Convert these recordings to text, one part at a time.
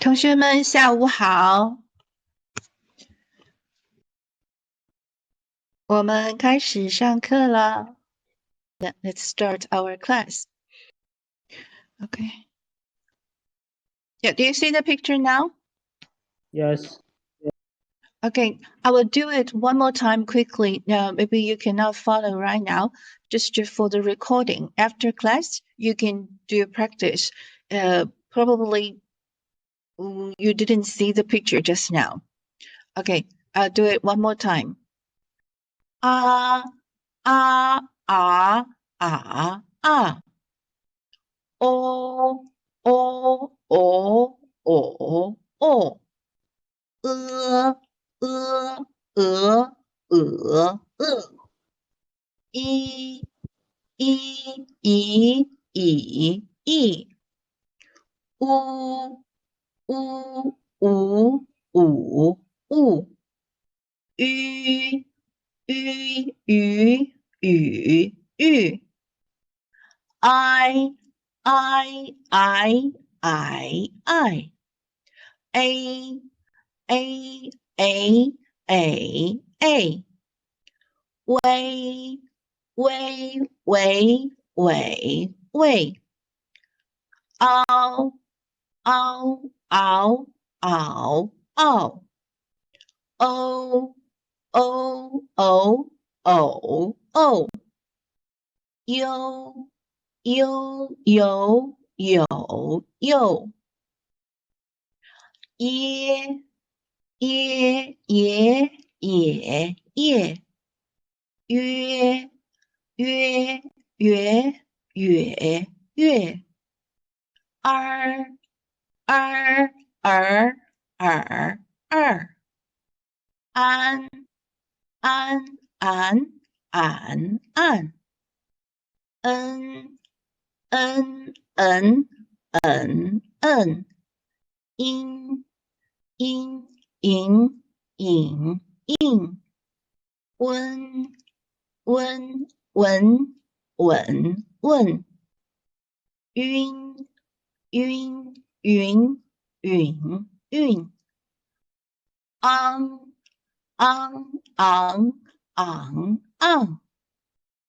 同学们下午好，我们开始上课了。Let's start our class. Okay. Yeah, do you see the picture now? Yes. Okay, I will do it one more time quickly. Maybe you cannot follow right now, just for the recording. After class, you can do practice. Probably you didn't see the picture just now. Okay, I'll do it one more time. Ah, ah, ah, ah, ah. Oh, oh, oh, oh, oh. Uh, uh, uh, uh. E, e, e, e, e. U, u, u, u, u. Ü, ü, ü, ü, ü. I, I, I. A, a, a, a, a. Way, way, way, way, way. Ow, ow, ow, ow, ow. Oh, oh, oh, oh, oh. Yo, yo, yo, yo, yo. Yeah, yeah, yeah, yeah, yeah. 约约约约约。二二二二二。安安安安安。恩恩恩恩恩。音音音音音。温温文文文。晕晕云云云。昂昂昂昂昂。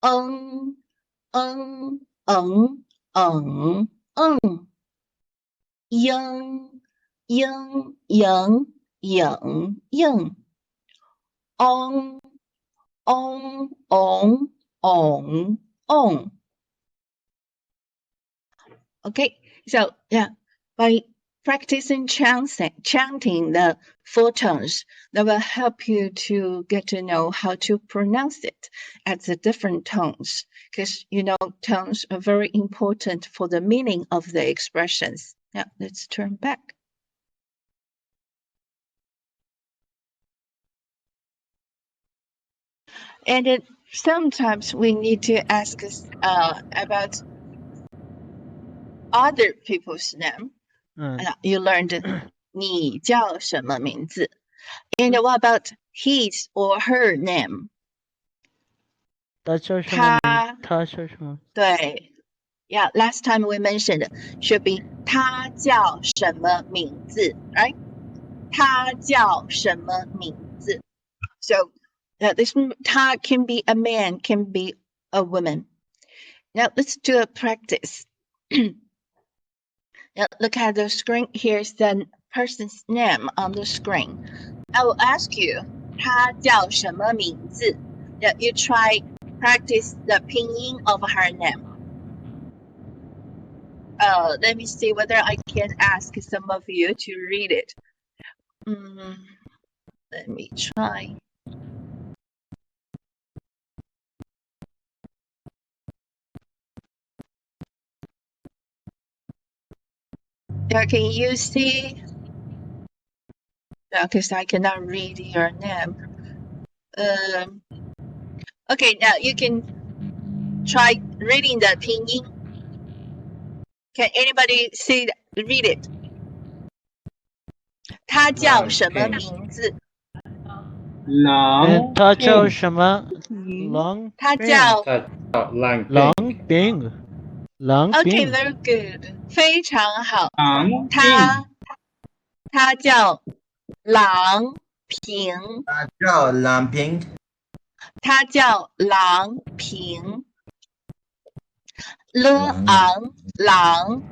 嗯嗯嗯嗯嗯。应应应应应。嗡嗡嗡嗡嗡。Okay, so yeah, by practicing chanting the four tones, that will help you to get to know how to pronounce it at the different tones, because you know tones are very important for the meaning of the expressions. Now let's turn back. And then sometimes we need to ask about other people's name. You learned 你叫什么名字? And what about his or her name? 他叫什么名？他叫什么？对。Yeah, last time we mentioned should be 他叫什么名字, right? 他叫什么名字? So this 他 can be a man, can be a woman. Now let's do a practice. Now look at the screen. Here's the person's name on the screen. I will ask you, 他叫什么名字? Now you try practice the pinyin of her name. Let me see whether I can ask some of you to read it. Let me try. Can you see? Because I cannot read your name. Okay, now you can try reading the pinyin. Can anybody read it? 他叫什么名字? 狼。他叫什么？狼。他叫狼兵。狼兵。Okay, very good. 非常好。他叫郎平，他叫郎平，他叫郎平。了昂郎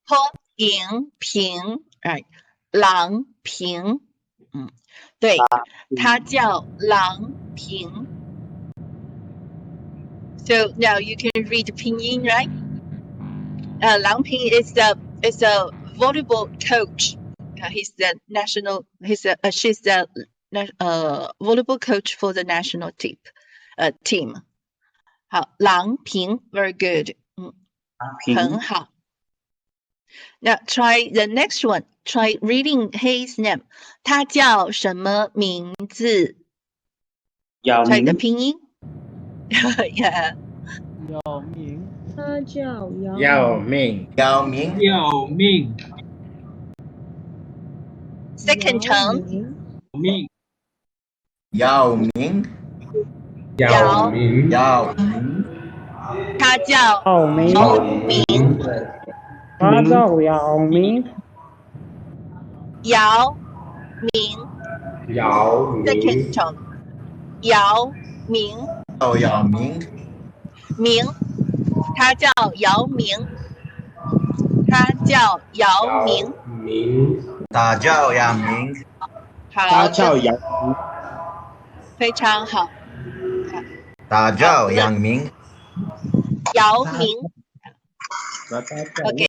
坡赢平，哎，郎平，对，他叫郎平。So now you can read pinyin, right? Lang Ping is a volleyball coach. She's the volleyball coach for the national team. 好，郎平 very good. 很好。Now try the next one. Try reading his name. 他叫什么名字？Try the 拼音。Yeah. 姚明。他叫姚明。 Second term. 姚明。他叫姚明。他叫姚明。姚明。Second term. 姚明。姚明。明。他叫姚明。他叫姚明。他叫姚明。好，他叫姚明。非常好。他叫姚明。姚明。OK。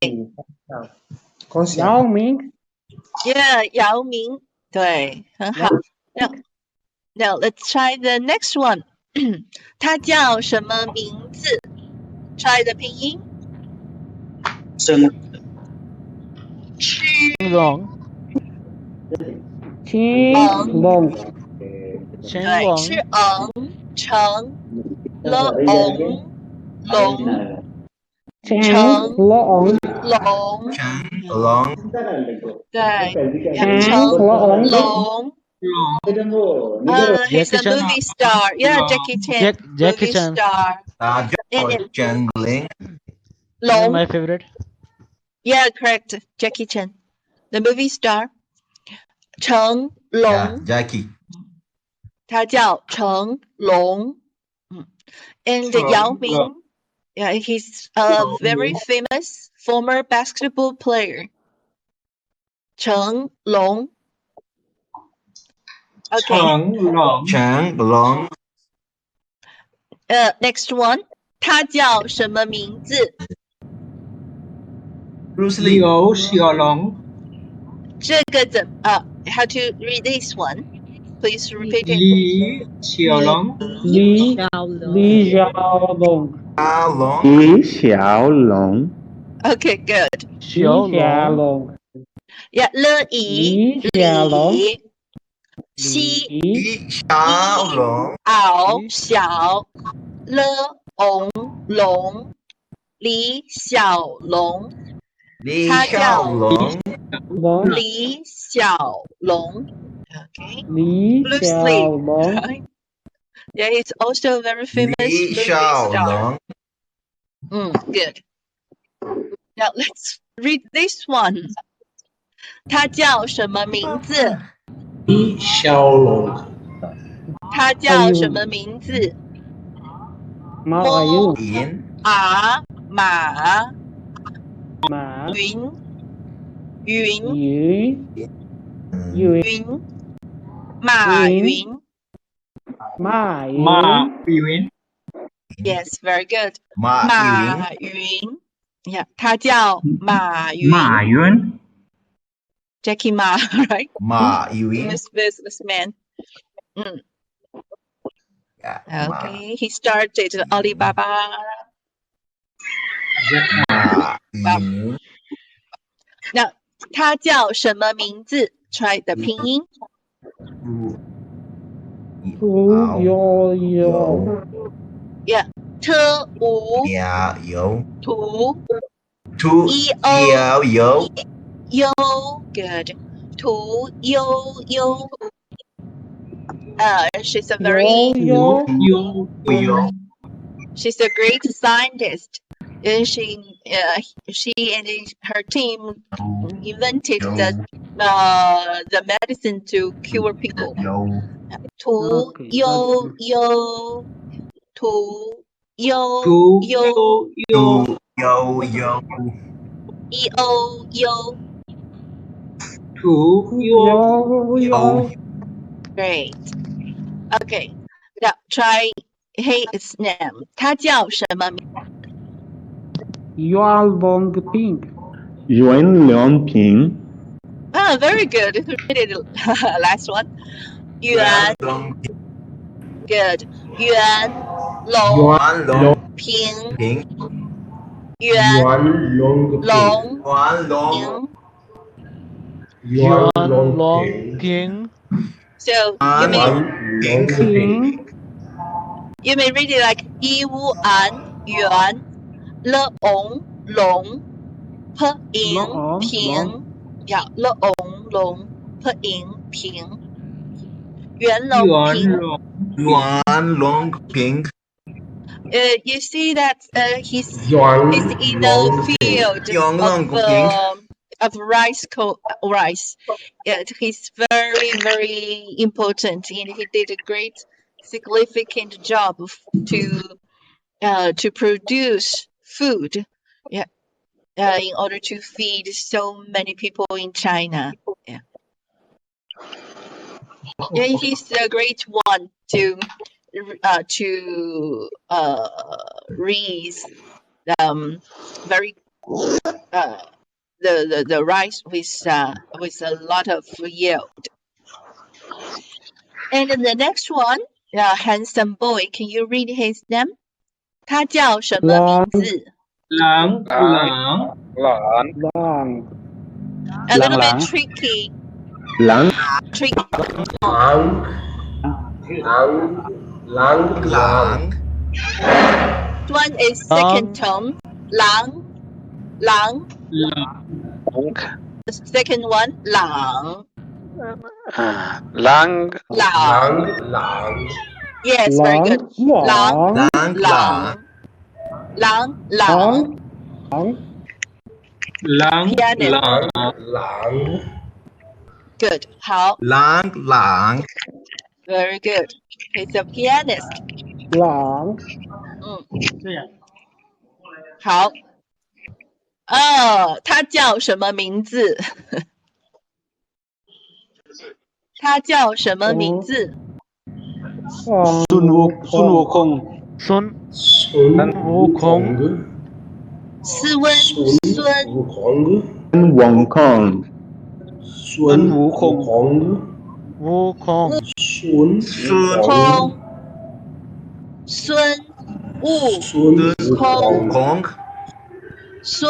姚明。Yeah， 姚明，对，很好。Now let's try the next one. 他叫什么名字 ？Try the 拼音。什么？青龙。青龙。对，是成了龙。成龙，对，成龙。He's a movie star. Yeah, Jackie Chan. Jackie Chan. Star. 他叫陈林。龙 My favorite. Yeah, correct. Jackie Chan, the movie star. 成龙 Jackie. 他叫成龙。And Yao Ming. Yeah, he's a very famous former basketball player. 成龙。Okay. 成龙。Next one. 他叫什么名字？ Bruce Lee. 刘小龙。这个how to read this one? Please repeat it. 李小龙。李小龙。 Okay, good. 小龙。 Yeah, 了以李西小龙。敖小了翁龙李小龙。李小龙。李小龙。Okay. 李 Bruce 小 Lee. 龙。 Yeah, he's also a very famous 李 movie 小 star. 龙。Good. Now let's read this one. 他叫什么名字？李小龙。他叫什么名字？马云。马云。马云。Yes, very good. 马云。Yeah, 他叫马云。Jackie Ma, right? 马云。 Famous businessman. Okay, he started Alibaba. 马云。 Now, 他叫什么名字 ？Try the 拼音。Yeah, 特无图优 good. 屠呦。She's a very she's a great scientist. And she and her team invented the the medicine to cure people. Thủ Okay, yêu yêu thủ yêu Thu yêu yo Yo, yo. yêu yêu. Thu yo Great. Okay. Now try his name. 他叫什么名？ Yuan Long Ping. Yuan Liang Ping. Ah, very good. Read it. Last one. Yuan. Good. Yuan Long Yuan Long Ping. Ping. Yuan long Long Yuan Long Yuan Long Ping. So Ping. you may read it like Y Wu An Yuan Le Ong Long Pe Ying Ping. Yeah, Le Ong Long Pe Ying Ping. Yuan Long Ping. Yuan Long Ping. You see that he's in the field of rice. Yeah, he's very, very important, and he did a great, significant job to produce food. Yeah, in order to feed so many people in China. Yeah, yeah, he's a great one to raise very the rice with a lot of yield. And the next one, handsome boy, can you read his name? 他叫什么名字？ Láng A little bit tricky. Lang. Láng. One is second tone. Láng. Second one, Láng. Lang. Yes, very good. Láng. Pianist. Good. 好。 Lang. Very good. He's a pianist. 好。他叫什么名字？他叫什么名字？ Sun Wukong. Sun Wukong. 斯温孙 Wong Kong. Sun Wukong. Wukong. 空孙悟空 Kong. 孙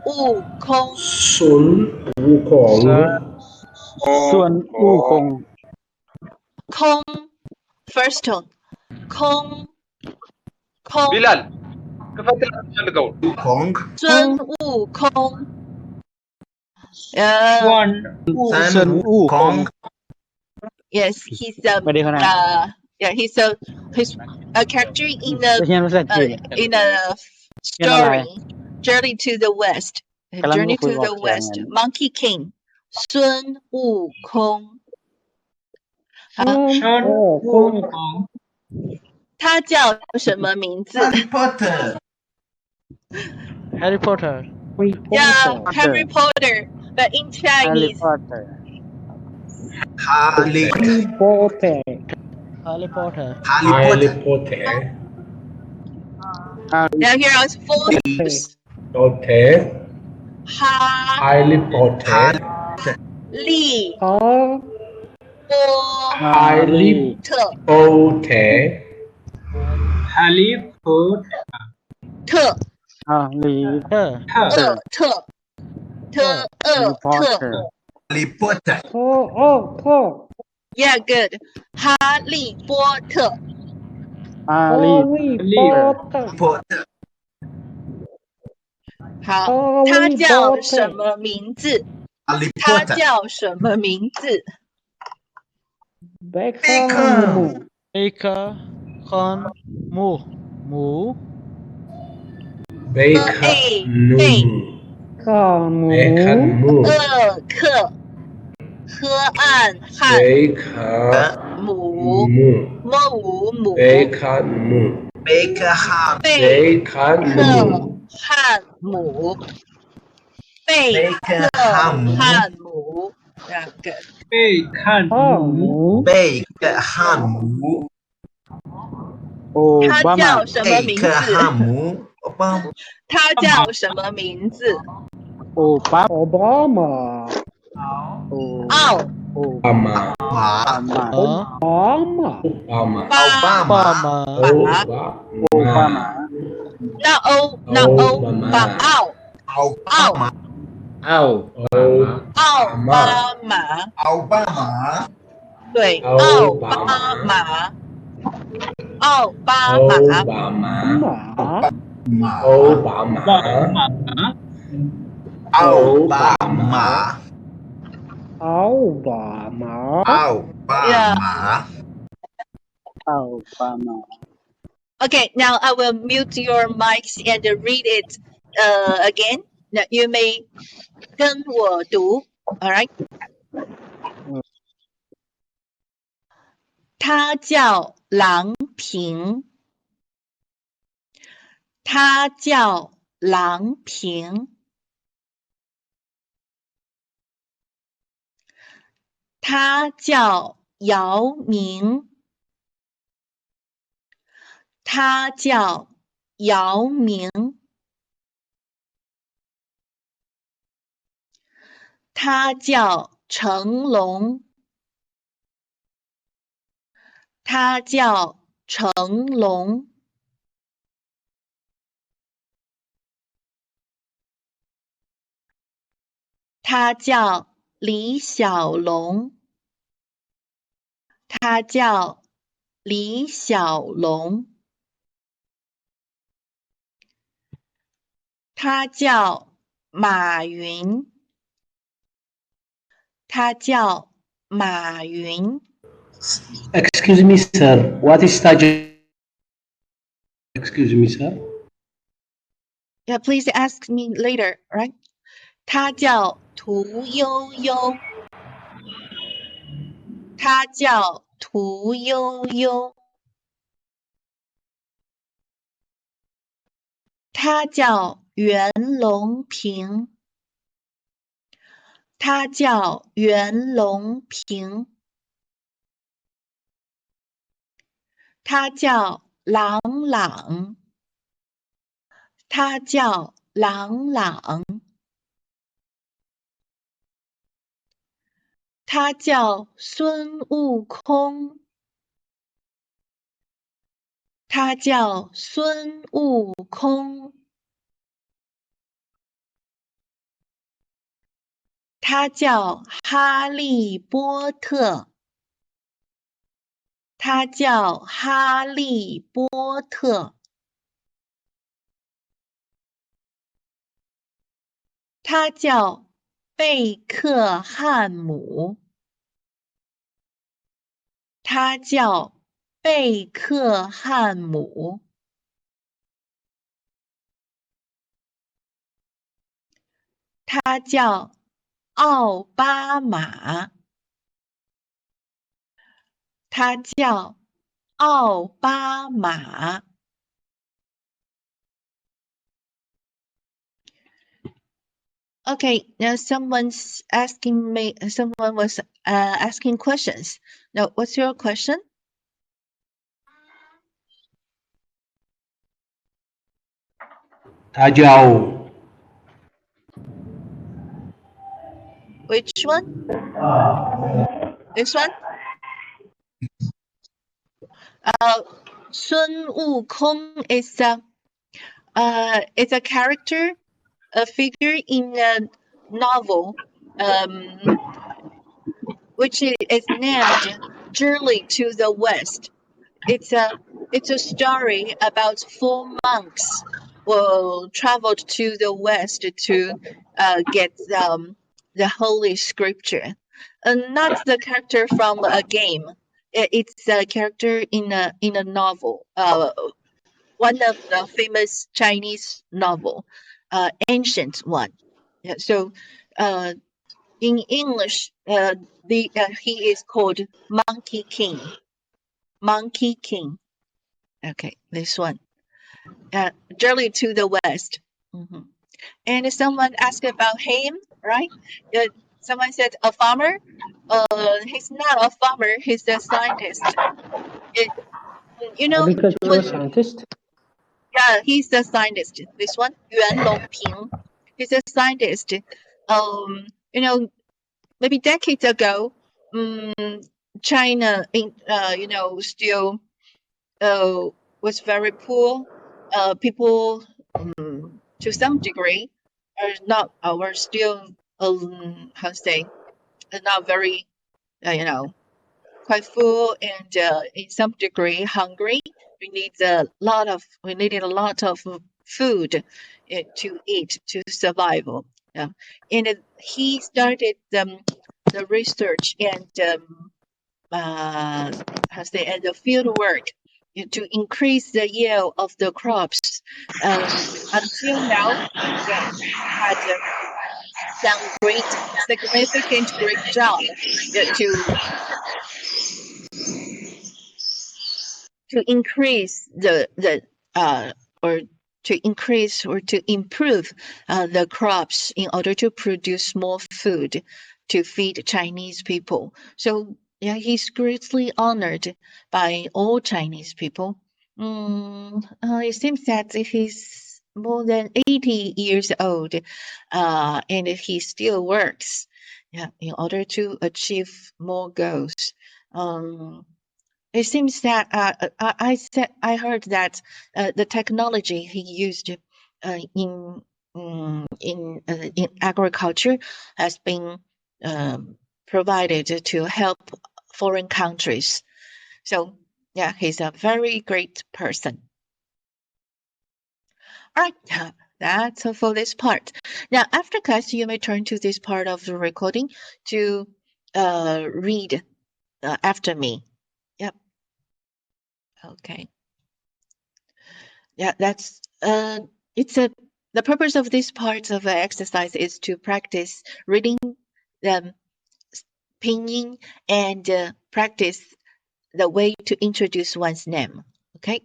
悟空 Sun Wukong. 空 first tone 空 Bilal. كيف تلقوا؟ Kong. 孙悟空 Sun Kong. Yes, he's a character in a story Journey to the West. Journey to the West. Monkey King. 孙悟空。他叫什么名字？ Harry Potter. Harry Potter. Yeah, Harry Potter, but in Harry Chinese. Potter. Harry Potter. Harry Potter. Now here are 4 leaves. Harry Potter. Li. Harry Potter. Harry Potter. 特 Harry Potter. 特 Harry Potter. Yeah, good. 哈利波特。 Harry Potter. 好，他叫什么名字？ Harry 他 Potter. 叫什么名字？ Baker. Baker. Con. Mu. Bacon. Bacon. 克喝暗汉水看母木，母母水看木，贝克汉水看木，汉母贝克汉姆汉母。Yeah, good. 被看母贝克汉姆他奥巴马叫什么贝克名字？汉姆他叫什么名字？奥巴马奥巴马，马马巴马，奥巴马奥巴马，那欧那欧把奥奥巴马奥巴马奥巴马对奥巴巴马马奥巴奥马巴马，马奥巴马，奥巴马奥巴马奥巴马。奥巴马。Okay, now I will mute your mics and read it again. Now you may 跟我读 all right? 他叫郎平，他叫郎平，他叫姚明，他叫姚明，他叫成龙，他叫成龙，他叫李小龙，他叫李小龙，他叫马云，他叫马云。 Excuse me, sir. What is Taj? Excuse me, sir. Yeah, please ask me later, right? 他叫屠呦呦，他叫屠呦呦，他叫袁隆平，他叫袁隆平，他叫郎朗，他叫郎朗。 他叫孙悟空，他叫孙悟空，他叫哈利波特，他叫哈利波特，他叫贝克汉姆。 他叫贝克汉姆，他叫奥巴马，他叫奥巴马。Okay, now someone's asking me. Someone was asking questions. Now, what's your question? Tajau. Which one? This one? Sun Wukong is a character, a figure in a novel, which is named Journey to the West. It's a story about 4 monks who traveled to the West to get the Holy Scripture. Not the character from a game. It's a character in a novel. One of the famous Chinese novel, ancient one. Yeah, so in English, he is called Monkey King. Monkey King. Okay, this one. Journey to the West. And someone asked about him, right? Someone said a farmer. He's not a farmer. He's a scientist. Agricultural scientist. Yeah, he's a scientist. This one, Yuan Longping. He's a scientist. Maybe decades ago, China, still was very poor. People, to some degree, were still, how to say, not very, quite full and in some degree hungry. We needed a lot of food to eat to survive. And he started the research and and the field work to increase the yield of the crops. Until now, had done significant great job to increase or to improve the crops in order to produce more food to feed Chinese people. So yeah, he's greatly honored by all Chinese people. It seems that he's more than 80 years old, and he still works, in order to achieve more goals. It seems that I heard that the technology he used in agriculture has been provided to help foreign countries. So yeah, he's a very great person. All right. That's all for this part. Now, after class, you may turn to this part of the recording to read after me. Yep. Okay. Yeah, that's the purpose of this part of the exercise is to practice reading the pinyin and practice the way to introduce one's name. Okay.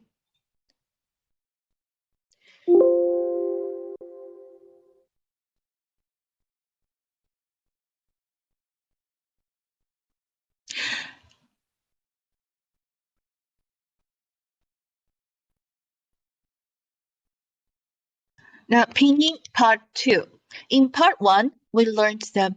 Now, pinyin part 2. In part 1, we learned the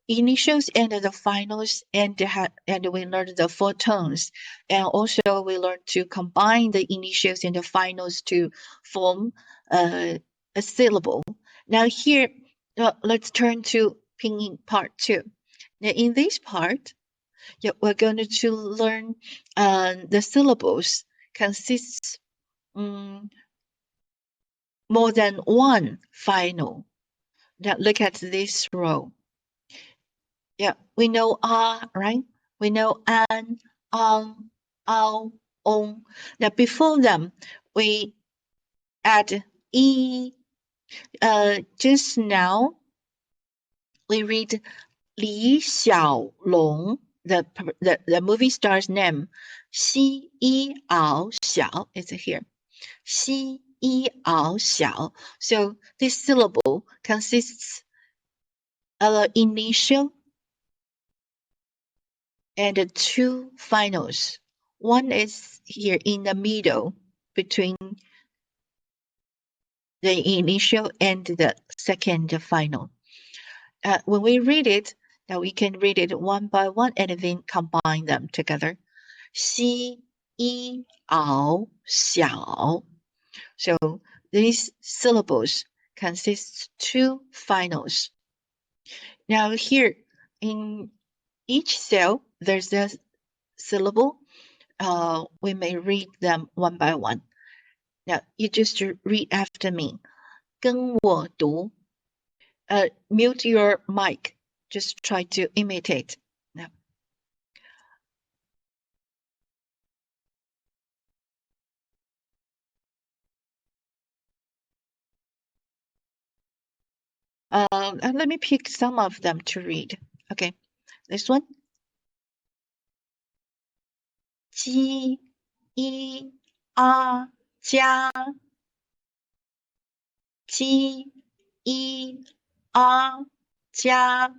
initials and the finals, and we learned the 4 tones. And also, we learned to combine the initials and the finals to form a syllable. Now, here, let's turn to pinyin part 2. Now, in this part, we're going to learn the syllables consists more than one final. Now look at this row. Yeah, we know right? We know an, ao, on. Now before them, we add e. Just now, we read Li Xiaolong, the movie star's name. Xiao Xiao is here. Xiao. So this syllable consists of an initial and 2 finals. One is here in the middle between the initial and the second final. When we read it, now we can read it one by one and then combine them together. Xiao. So these syllables consist 2 finals. Now here in each cell, there's a syllable. We may read them one by one. Now you just read after me. 跟我读. Mute your mic. Just try to imitate. Now. Let me pick some of them to read. Okay, this one. 鸡一啊加，鸡一啊加，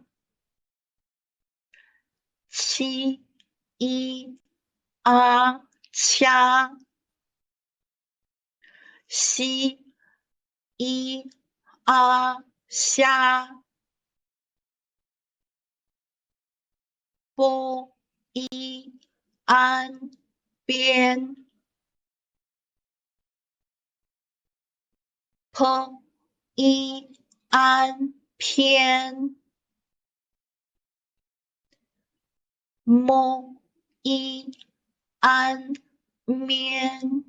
七一啊掐，西一啊虾，波一安边，坡一安偏，摸一安面，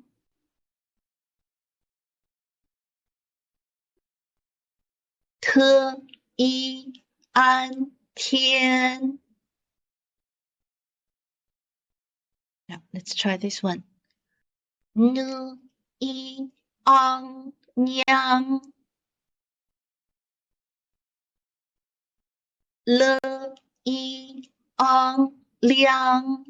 特一安天。Now let's try this one. Nư y ang nhang, lơ y ang liang,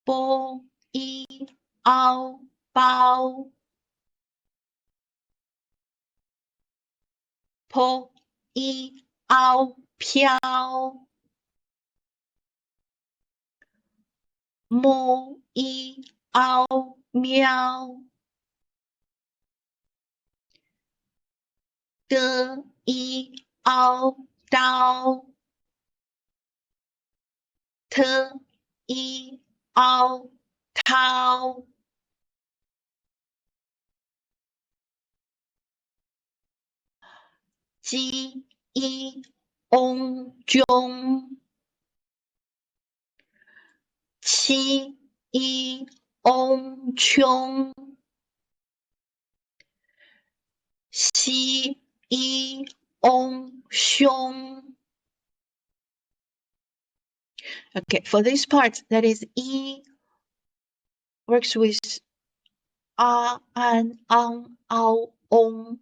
bo y ao bao, po y ao piào, mô y ao miao, đơ y ao đao, thơ y ao thao, chi y ông chung, chi y ông chung, xi y ông xiong. Okay, for this part, that is e works with a, an, ao, ong.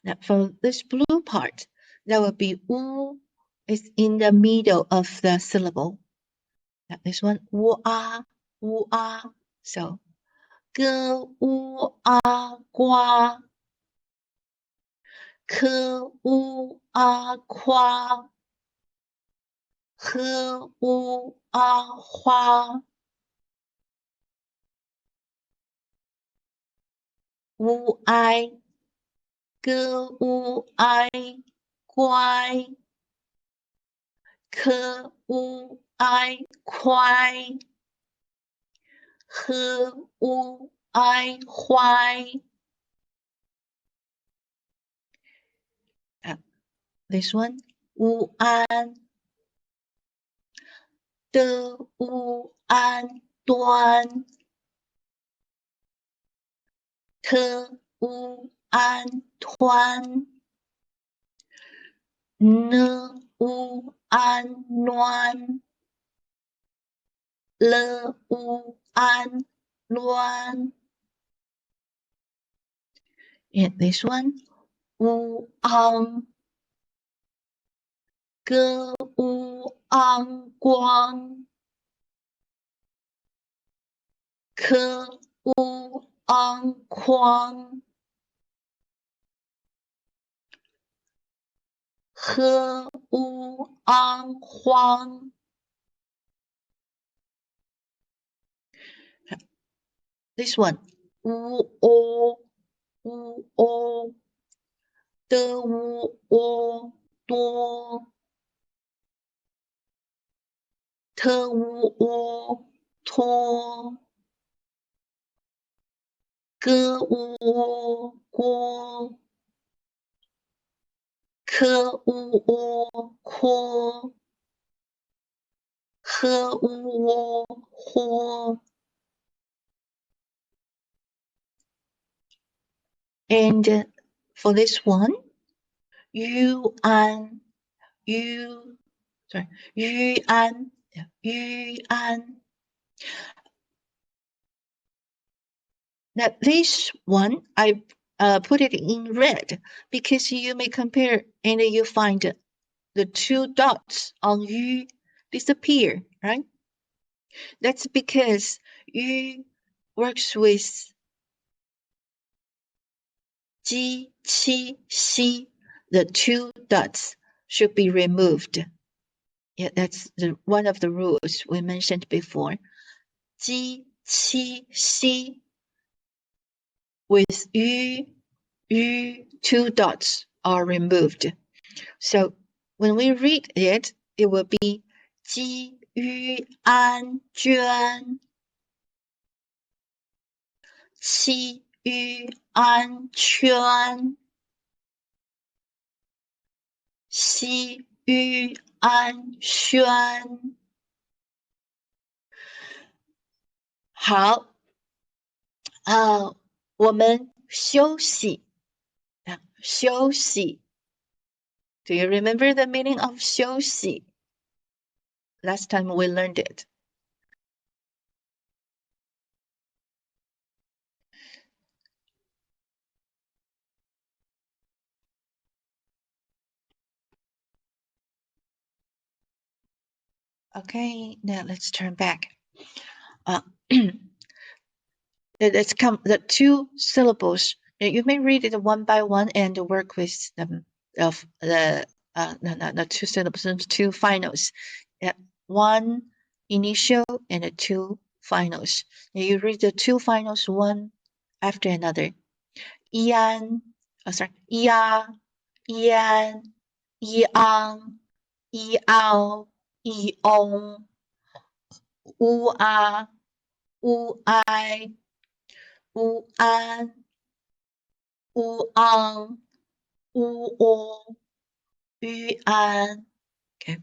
Now for this blue part, that will be u is in the middle of the syllable. Now this one, u a, u a. So, ge u a gua, ke u a kwa, he u a hua, u ai, ge u ai, guai, ke u ai, kwai, he u ai, huai. This one, u an, de u an, Duàn, the u an, Tuán, ne u an, Nuan, le u an, Luan. And this one, u ang, ge u ang, Quāng, ke u ang, Kuāng, he u ang, Huang. This one, u o, de u o, duo, te u o, tuo, ge u o, guo, ke u o, kuo, he u o, huo. And for this one, yu an, yu an. Now this one, I put it in red because you may compare and you find the 2 dots on yu disappear, right? That's because yu works with ji, qi, xi. The 2 dots should be removed. Yeah, that's one of the rules we mentioned before. Ji, qi, xi. With yu, 2 dots are removed. So when we read it, it will be Ji Yu An Juan, Qi Yu An Chuan, Xi Yu An Xuan. 好，我们休息，休息。Do you remember the meaning of 休息? Last time we learned it. Okay, now let's turn back. Let's come the 2 syllables. You may read it one by one and work with them of the no 2 syllables, 2 finals. 1 initial and 2 finals. You read the 2 finals one after another. Ian, ya, ian, yang, iao, iong, ua, uai, uan, uang, uo, yuan. Okay.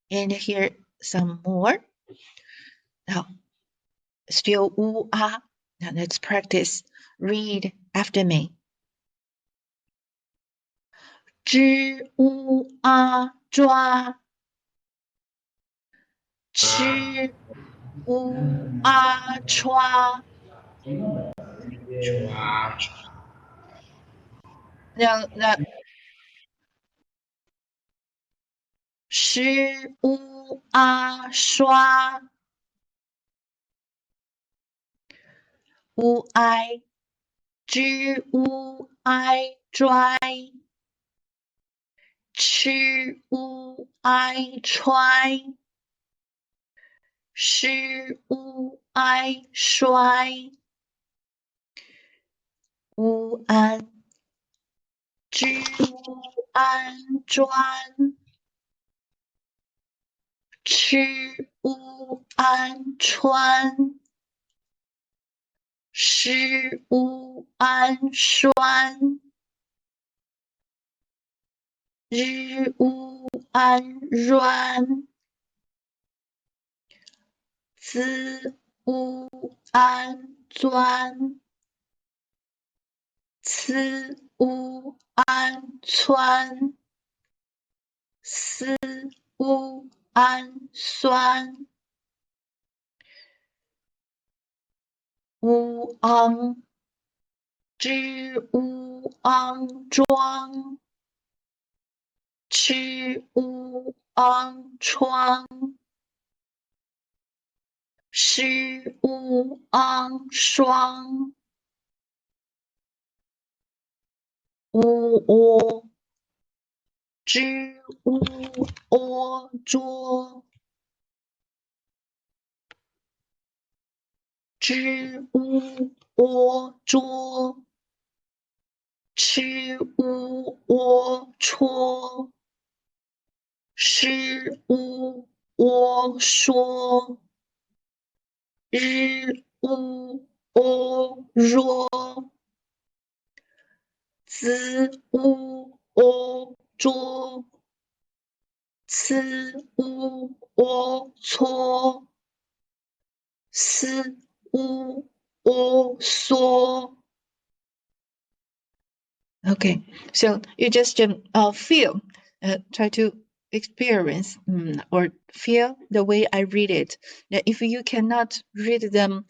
And here some more. Now, still ua. Now let's practice. Read after me. 知乌啊抓，吃乌啊抓。那吃乌啊刷，乌哀知乌哀拽，吃乌哀揣，吃乌哀衰，乌安知乌安专，吃乌安川，吃乌安栓，日乌安软，子乌安钻，次乌安窜，思乌安酸，乌昂知乌昂庄，吃乌昂窗，吃乌昂霜，乌窝知乌窝捉，知乌窝捉，吃乌窝戳，诗乌窝说，日乌窝若，子乌窝捉，次乌窝搓，思乌窝缩。Okay, so you just feel, try to experience or feel the way I read it. Now, if you cannot read them,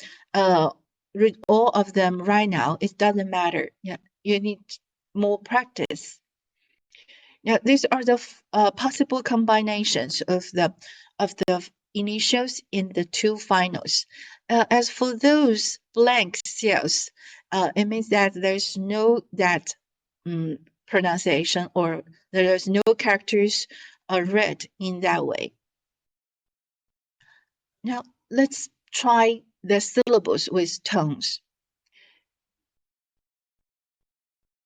read all of them right now, it doesn't matter. Yeah, you need more practice. Now, these are the possible combinations of the initials in the two finals. As for those blank cells, it means that there's no that pronunciation, or there's no characters read in that way. Now, let's try the syllables with tones.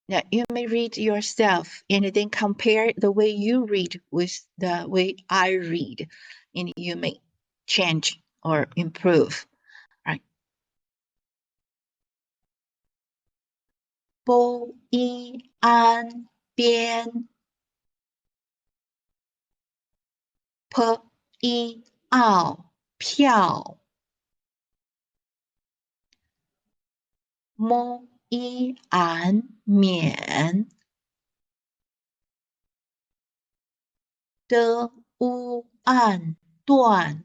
Now, you may read yourself and then compare the way you read with the way I read, and you may change or improve, right? Bố y an biên, p y ao piào, mô y an miễn, đơ u an Duàn,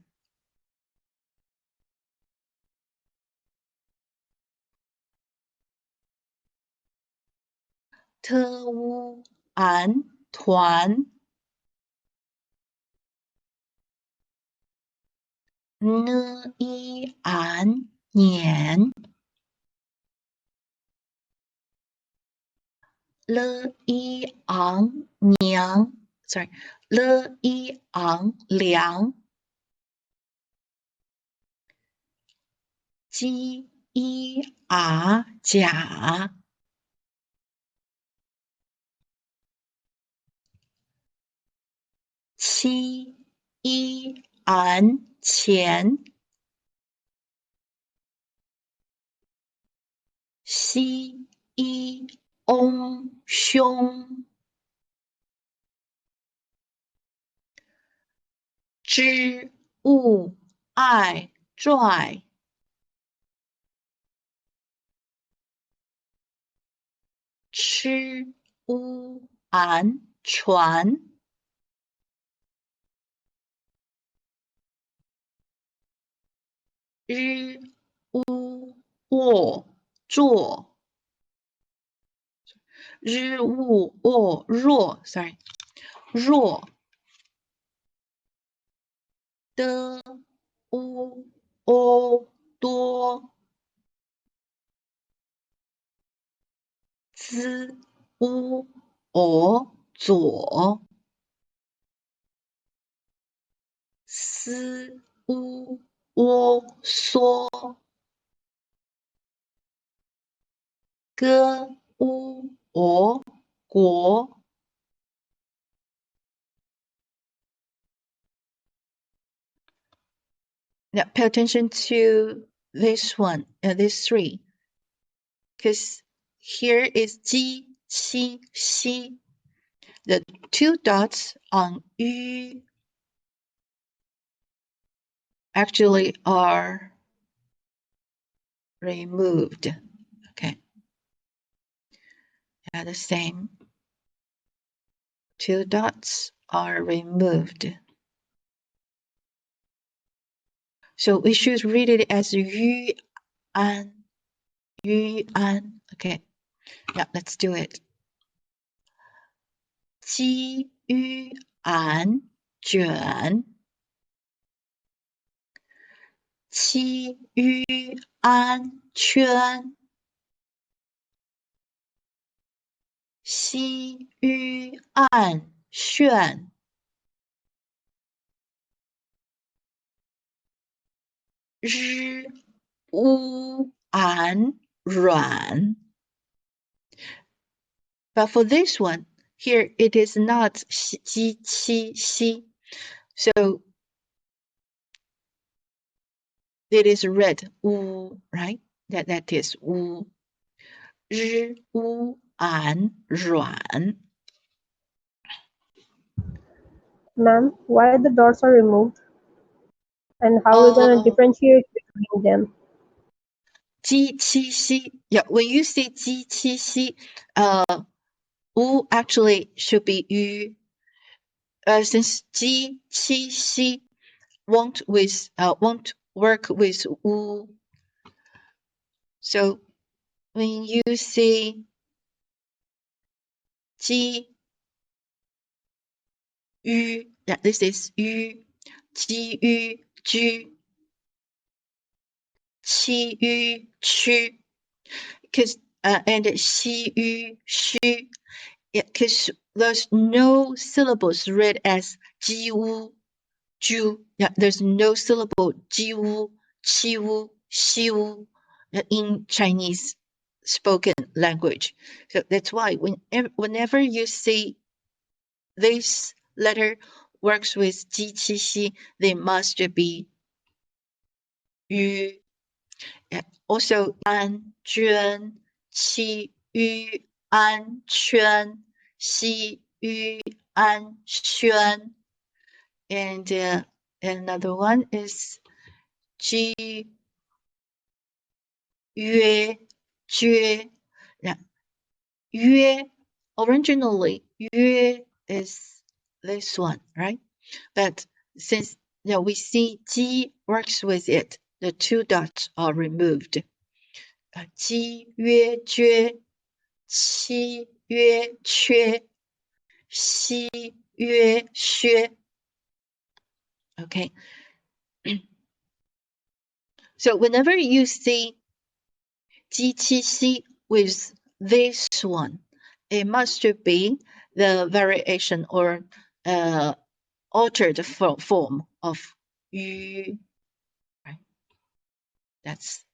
thơ u an Tuán, nơ y an Niǎn, lơ y áng Niáng, lơ y áng Liáng, chi y ả chả, chi y án Qián, xi y ông Xióng, zhi u ai Juài, chứ u án Chuán, rư u wo zhuò, rư u wo ruò, ruò, đơ u ô多, z u ổ左, s u wo缩, g u ổ guǒ. Now pay attention to this one, these three, because here is ji, qi, xi. The two dots on yu actually are removed. Okay. Yeah, the same. Two dots are removed. So we should read it as yu an, yu an. Okay. Yeah, let's do it. Ji yu an Juàn, qi yu an Quān, xi yu an Xuàn, rì u an Ruǎn. But for this one, here it is not ji, qi, xi. So it is read u, right? That is u. Rì u an Ruǎn. Ma'am, why the dots are removed? And how are we going to differentiate between them? Ji, qi, xi. Yeah, when you say ji, qi, xi, u actually should be yu. since ji, qi, xi won't work with wu. So when you say ji, yu, yeah, this is yu, ji, yu, ju, qi, yu, chu, because and xi, yu, shu, because there's no syllables read as ji, wu, ju. Yeah, there's no syllable ji, wu, qi, wu, xi, wu in Chinese spoken language. So that's why whenever you see this letter works with ji, qi, xi, they must be yu. Also an, juan, qi, yu, an, quan, xi, yu, an, xuan. And another one is ji, yue, jue. Now, yue, originally, yue is this one, right? But since we see ji works with it, the two dots are removed. Ji, yue, jue, qi, yue, que, xi, yue, xue. Okay. So whenever you see ji, qi, xi with this one, it must be the variation or altered form of yu. Right? That's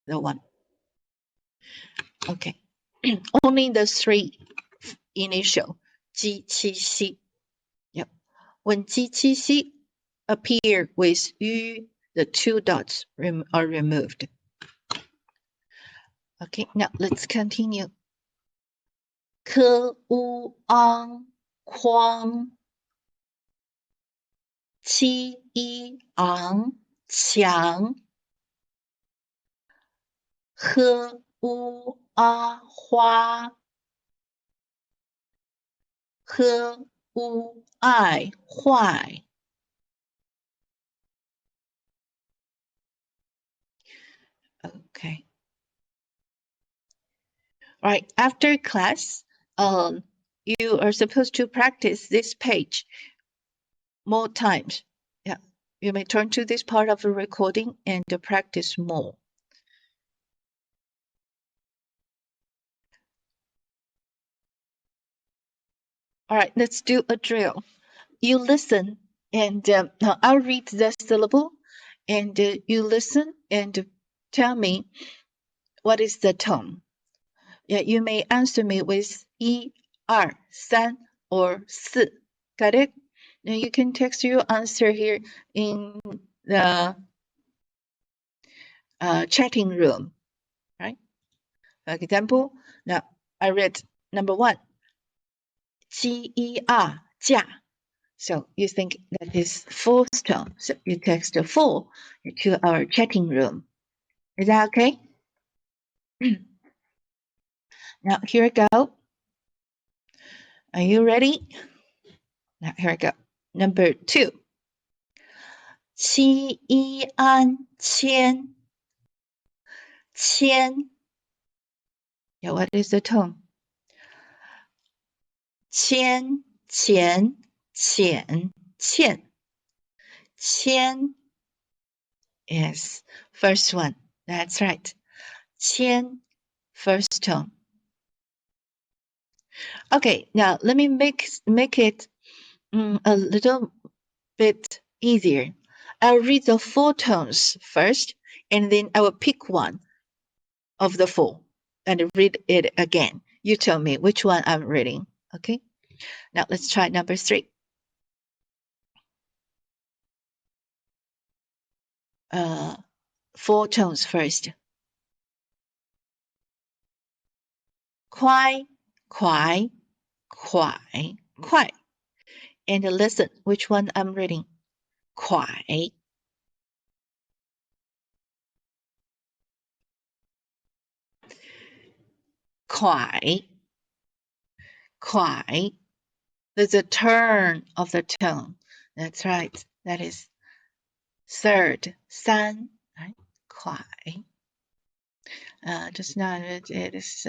the one. Okay. Only the three initial ji, qi, xi. Yep. When ji, qi, xi appear with yu, the two dots are removed. Okay, now let's continue. Ke, u, ang, kuāng, qi, i, ang, qiáng, he, u, a, hua, he, u, ai, huài. Okay. Right, after class, you are supposed to practice this page more times. Yeah, you may turn to this part of the recording and practice more. All right, let's do a drill. You listen, and I'll read the syllable, and you listen and tell me what is the tone. Yeah, you may answer me with 1, 2, 3 or 4. Got it? Now you can text your answer here in the chatting room, right? For example, now I read number 1, 鸡一二驾. So you think that is fourth tone. So you text 4 to our chatting room. Is that okay? Now here we go. Are you ready? Now here we go. Number 2. 七一安千. Qián. Yeah, what is the tone? 千, 钱, 浅, 欠. Qián. Yes, first one. That's right. 千, first tone. Okay, now let me make it a little bit easier. I'll read the 4 tones first, and then I will pick one of the 4 and read it again. You tell me which one I'm reading. Okay, now let's try number 3. 4 tones first. 快, 快, 快, 快. And listen, which one I'm reading. 快. 快. 快. There's a turn of the tone. That's right. That is third. 三 right? 快 just now it is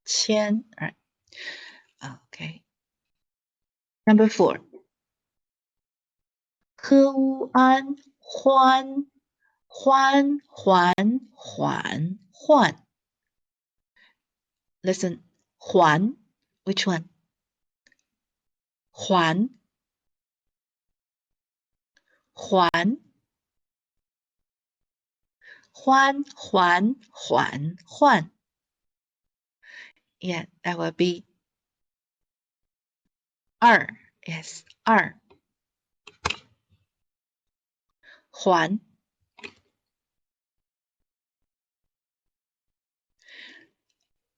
千 right? Okay. Number 4. 科乌安欢欢还缓缓 Listen. 还 Which one? 还还欢还缓缓 Yeah, that will be 二 Yes, 二还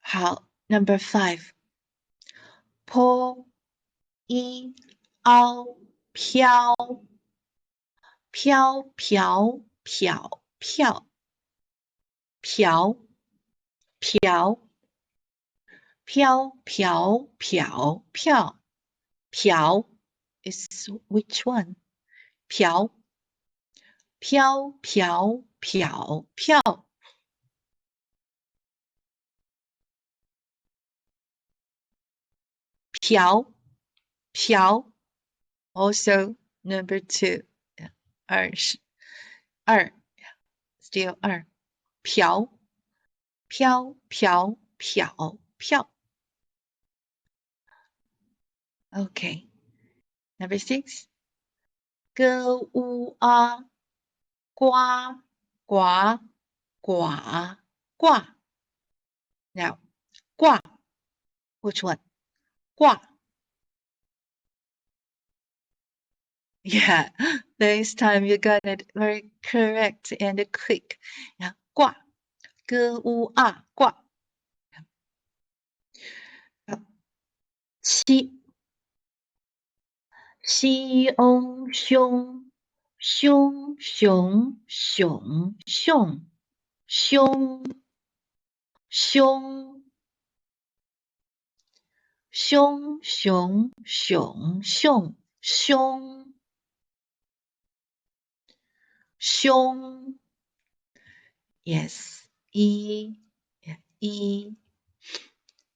好 Number 5. 坡一凹飘飘飘飘飘飘飘飘飘飘飘飘 is which one? 飘飘飘飘飘飘飘 Also number 2. 二是二 Still 二飘飘飘飘飘 Okay. Number 6. 歌乌啊呱呱呱呱 Now 呱 Which one? 呱 Yeah, this time you got it very correct and quick. Yeah, 呱歌乌啊呱七西翁兄兄熊熊熊兄兄兄熊熊熊兄兄 Yes, E, E.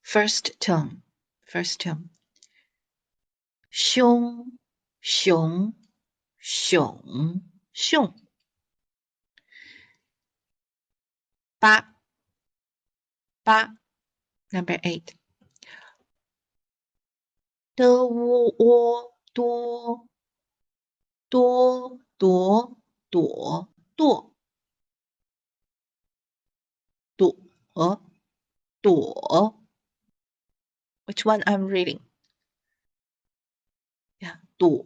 First tone. 凶熊熊熊八 Number 8. 的窝窝多多朵朵朵朵 Which one I'm reading? Yeah, 朵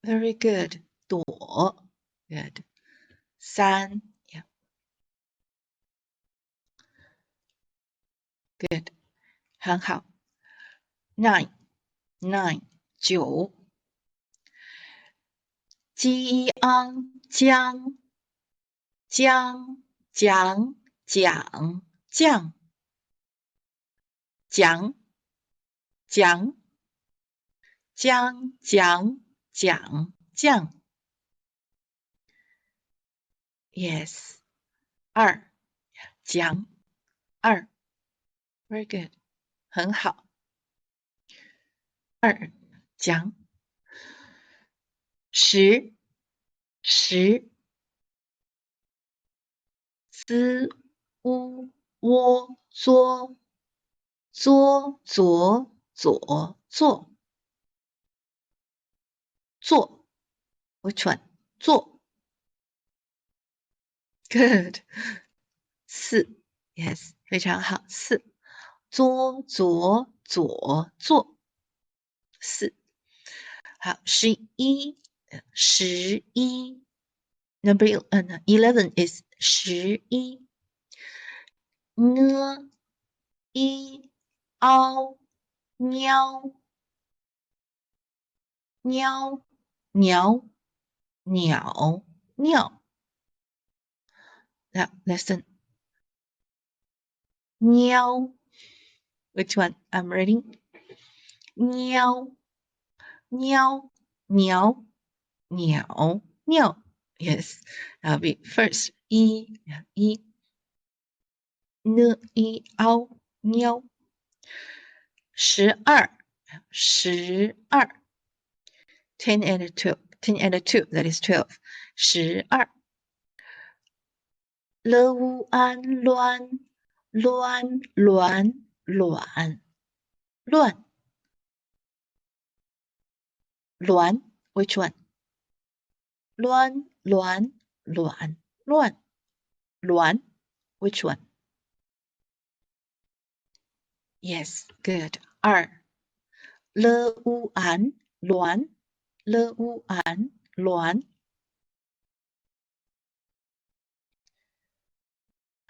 Very good. 朵 Good. 三 Yeah. Good. 很好。9 9 激昂将将讲讲讲讲讲将讲讲讲 Yes. 二讲二 Very good. 很好。二讲十滋乌窝作作左左作作 Which one? 作 Good. 四 Yes. 非常好。四作左左作四好。11 Number 11 is 11一凹喵喵鸟鸟鸟 Now listen. 喵 Which one? I'm reading. Niǎo, niǎo, niǎo, niǎo, niǎo. Yes, that'll be first. I, n, i, ao, niao. 12, 12. 10 and 12. 10 and 2, that is 12. 12. Luan, luan, luan, luan, luan, luan. Luan, which one? Luan, luan, luan, luan. Luan, which one? Yes, good. R. Luan, luan, luan, luan.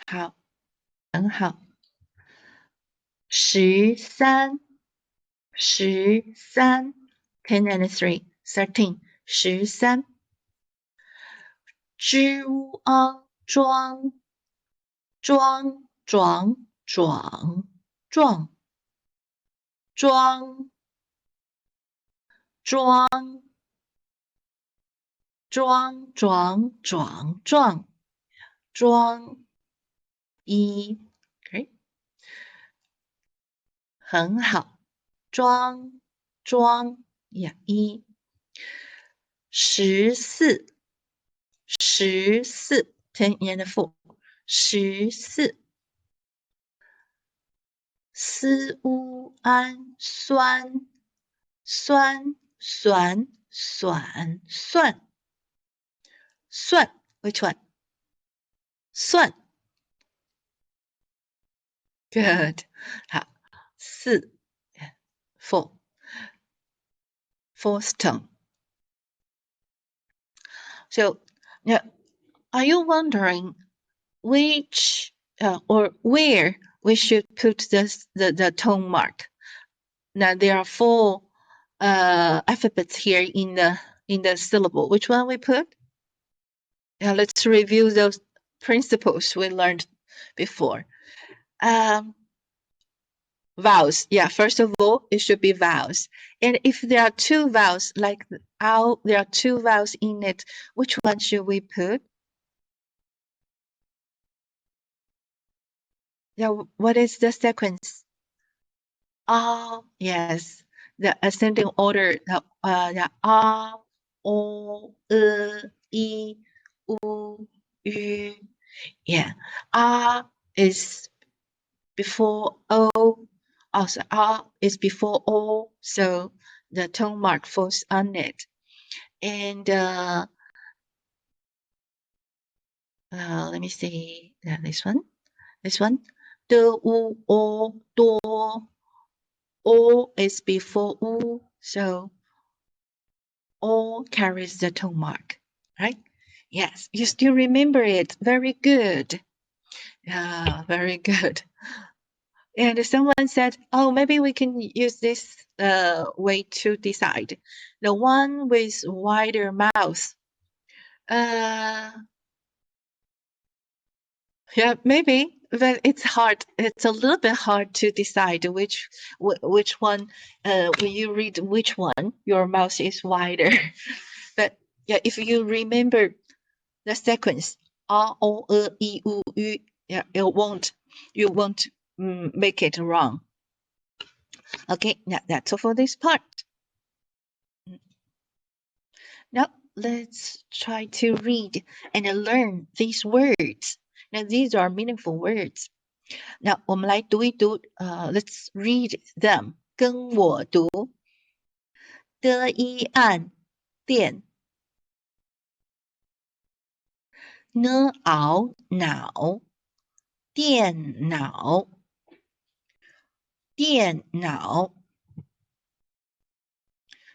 好，很好。13, 13. 10 and 3, 13. 13. Zhuang, zhuang, zhuang, zhuang, zhuang, zhuang, zhuang, zhuang, zhuang, zhuang, zhuang, zhuang, zhuang. 1, okay. 很好。庄，庄 yeah, 1. 14, 14. 10 and 4. 14. 思乌安酸，酸，酸，酸，算，算 which one? 算 good 好4 4 fourth tone. So now are you wondering which or where we should put the tone mark? Now there are 4 alphabets here in the syllable. Which one we put? Now let's review those principles we learned before. Vowels. Yeah, first of all, it should be vowels. And if there are 2 vowels, like ow, there are 2 vowels in it, which one should we put? Yeah, what is the sequence? Oh, yes, the ascending order. The a, o, i, u, yu. Yeah, a is before o. Also, a is before o, so the tone mark falls on it. And let me see this one. This one. De, u, o, do. O is before u, so O carries the tone mark, right? Yes, you still remember it. Very good. Very good. And someone said, oh, maybe we can use this way to decide. The one with wider mouth. Yeah, maybe, but it's hard. It's a little bit hard to decide which one, when you read which one, your mouth is wider. But yeah, if you remember the sequence, a, o, e, i, u, yu, yeah, you won't make it wrong. Okay, now that's all for this part. Now let's try to read and learn these words. Now these are meaningful words. Now 我们来读一读let's read them. 跟我读。的一岸电。呢熬脑。电脑。电脑。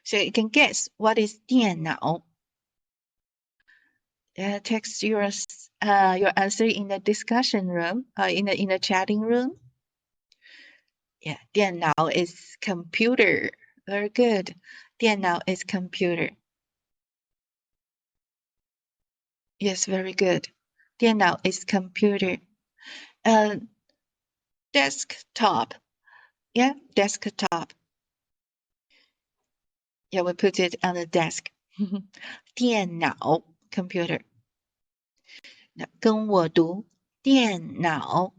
So you can guess what is 电脑. Text your answer in the discussion room, in the chatting room. Yeah, 电脑 is computer. Very good. 电脑 is computer. Yes, very good. 电脑 is computer. Desktop. Yeah, desktop. Yeah, we put it on the desk. 电脑 computer. 跟我读电脑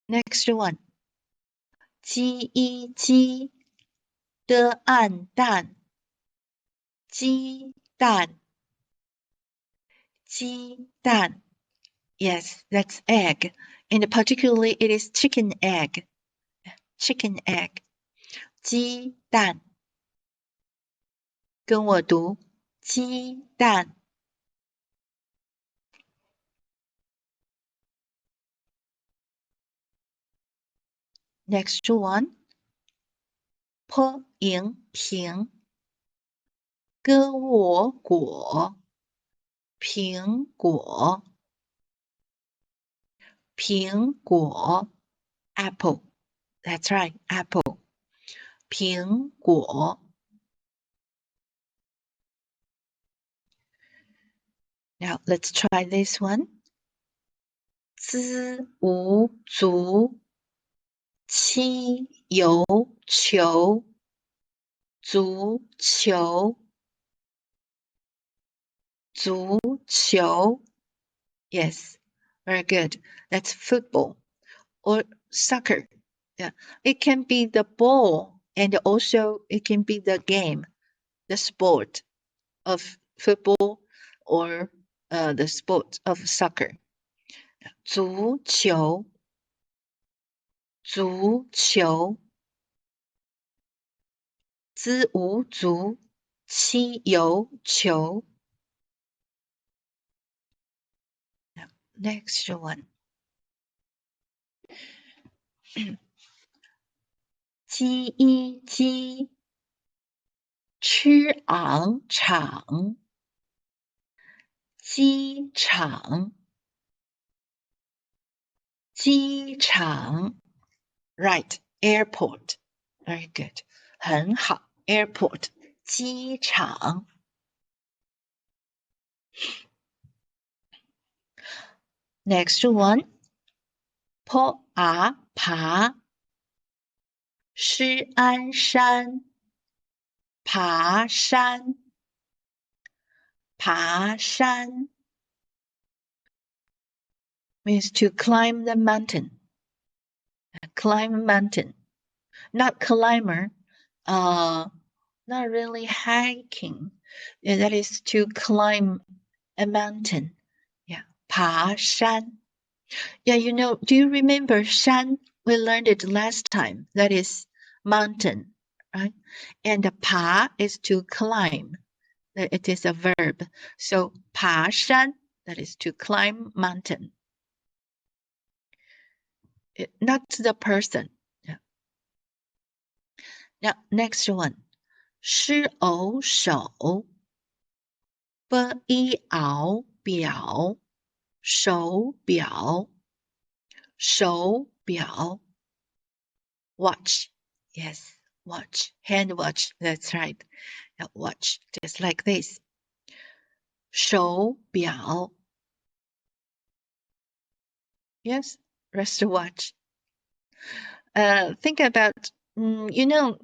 Next one. 鸡一鸡的暗淡鸡蛋鸡蛋 Yes, that's egg. And particularly it is chicken egg. Chicken egg. 鸡蛋跟我读鸡蛋 Next one. 坡赢平跟我果苹果苹果 apple. That's right, apple. 苹果 Now let's try this one. 资无足七有球足球足球 Yes, very good. That's football or soccer. Yeah, it can be the ball and also it can be the game, the sport of football or the sport of soccer. 足球足球资无足七有球 Next one. 鸡一鸡吃昂场机场机场 Right, airport. Very good. 很好 airport 机场 Next one. 坡爬施安山爬山爬山 means to climb the mountain. Climb mountain. Not climber. Not really hiking. Yeah, that is to climb a mountain. Yeah. 爬山 Yeah, you know, do you remember 山? We learned it last time. That is mountain, right? And 爬 is to climb. It is a verb. So 爬山, that is to climb mountain. Not the person. Yeah. Now, next one. 狮偶手 Biāo表手表手表 Watch. Yes, watch. Hand watch. That's right. A watch. Just like this. 手表 Yes, wristwatch. Think about, you know,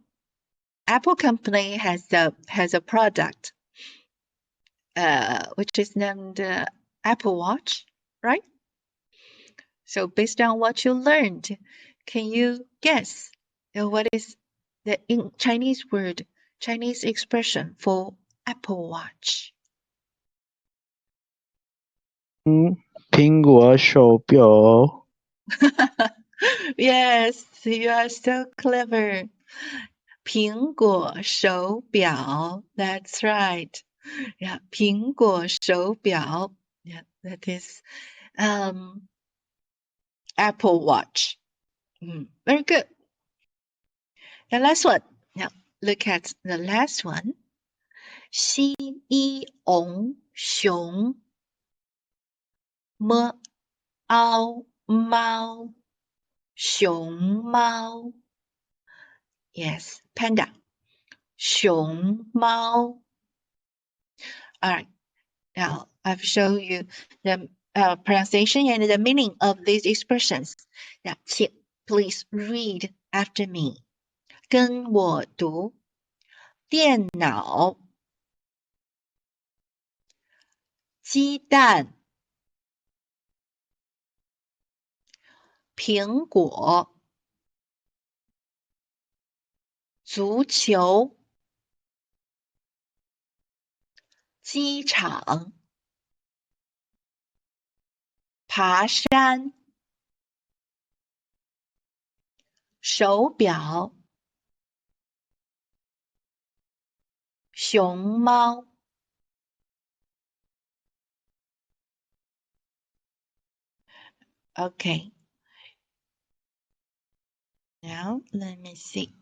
Apple company has a product, which is named Apple Watch, right? So based on what you learned, can you guess what is the Chinese word, Chinese expression for Apple Watch? 苹果手表 Yes, you are so clever. 苹果手表 That's right. Yeah, 苹果手表 Yeah, that is Apple Watch. Very good. The last one. Now, look at the last one. Xiōng Xióngmāo Xióngmāo Yes, panda. Xióngmāo. All right. Now, I've shown you the pronunciation and the meaning of these expressions. Now, please read after me. 跟我读。电脑，鸡蛋，苹果，足球，机场，爬山，手表，熊猫。Okay. Now, let me see.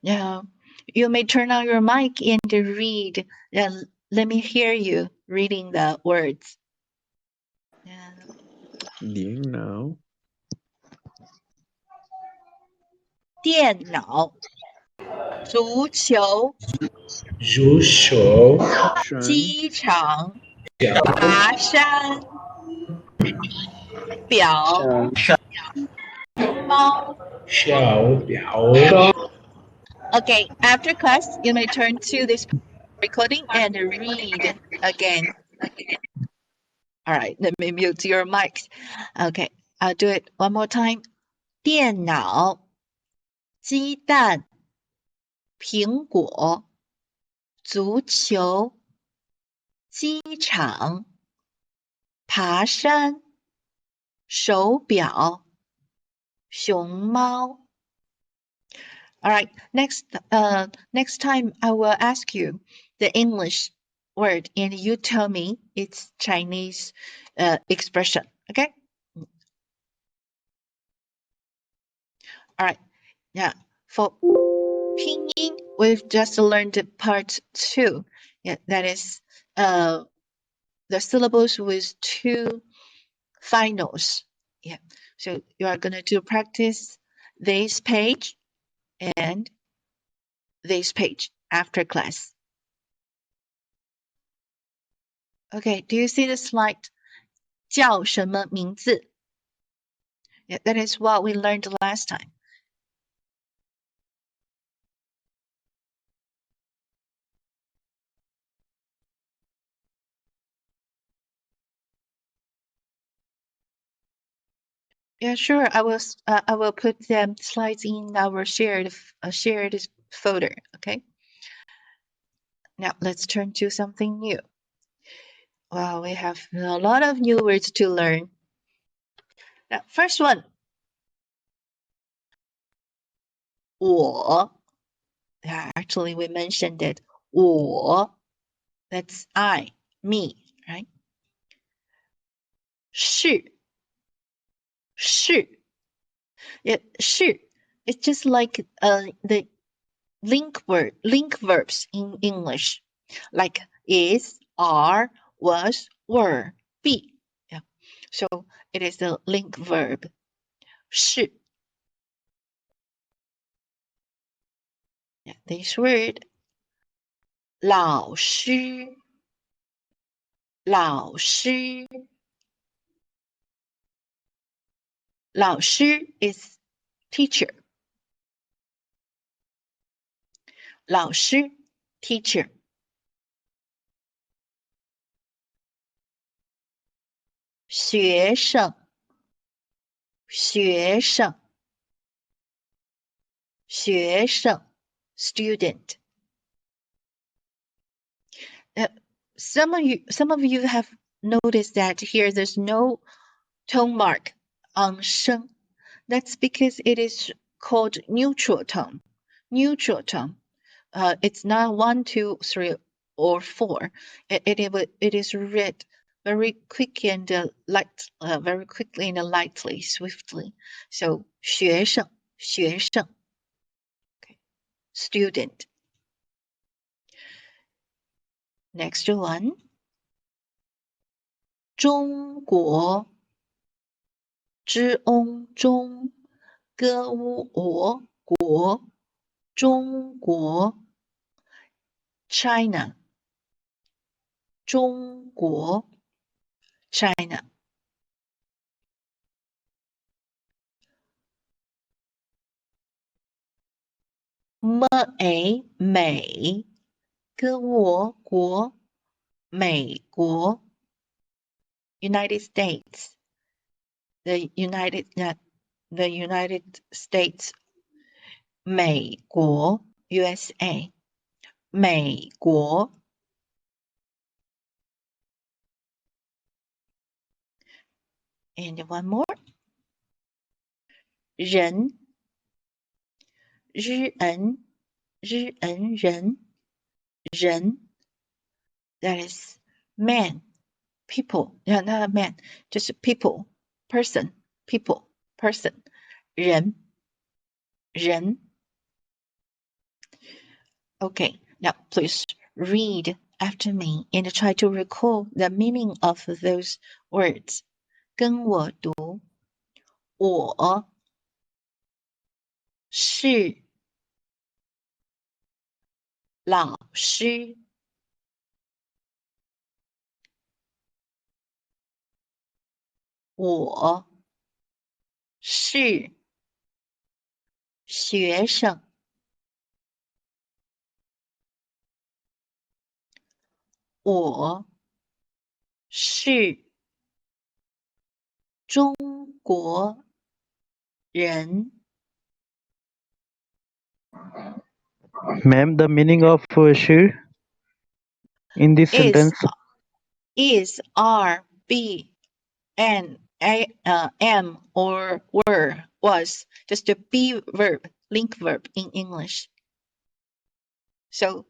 Now, you may turn on your mic and read. Let me hear you reading the words. 电脑，电脑，足球，足球，山，机场，爬山，表，猫。小表。 Okay, after class, you may turn to this recording and read again. All right, let me mute your mics. Okay, I'll do it one more time. 电脑，鸡蛋，苹果，足球，机场，爬山，手表，熊猫。All right, next time I will ask you the English word and you tell me its Chinese expression, okay? All right, yeah, for Pinyin, we've just learned part 2. Yeah, that is the syllables with 2 finals. Yeah, so you are going to practice this page and this page after class. Okay, do you see the slide? 叫什么名字? Yeah, that is what we learned last time. Yeah, sure. I will put the slides in our shared folder. Okay. Now let's turn to something new. Wow, we have a lot of new words to learn. Now, first one. 我. Yeah, actually, we mentioned it. 我. That's I, me, right? 是. 是. Yeah, 是. It's just like the link verbs in English, like is, are, was, were, be. Yeah. So it is the link verb. 是. Yeah, this word. 老师. 老师. 老师 is teacher. 老师 teacher. 学生 学生 学生 student. Some of you have noticed that here there's no tone mark on 声. That's because it is called neutral tone. Neutral tone. It's not 1, 2, 3, or 4. It is read very quick and light, very quickly and lightly, swiftly. So 学生 学生. Okay. Student. Next one. 中国 zhong 中 ge 国 中国 China 中国 China. 美美，跟我国美国 United States the United States 美国 USA 美国 and one more 人日人人 that is man people yeah not man just people person people person 人 okay now please read after me and try to recall the meaning of those words 跟我读我是老师我是学生我是中国人 Ma'am, the meaning of Shì in this sentence? Is are be and am or were was just a be verb link verb in English. So